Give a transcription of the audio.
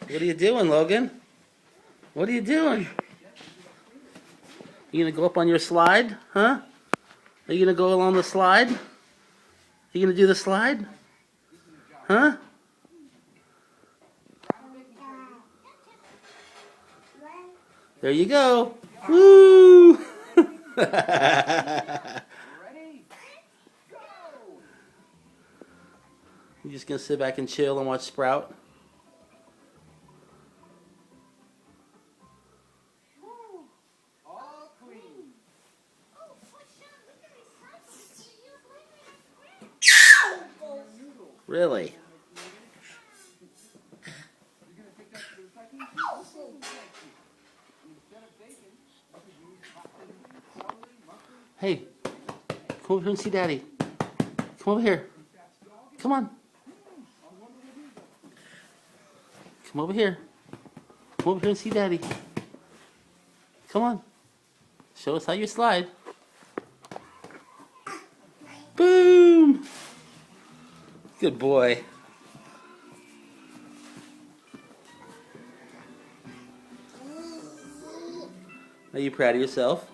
What are you doing, Logan? What are you doing? You gonna go up on your slide? Huh? Are you gonna go along the slide? You gonna do the slide? Huh? There you go. Woo! You just gonna sit back and chill and watch Sprout? Really? Hey, come over here and see Daddy. Come over here. Come on. Come over here. Come over here and see Daddy. Come on. Show us how you slide. Boom! Good boy. Are you proud of yourself?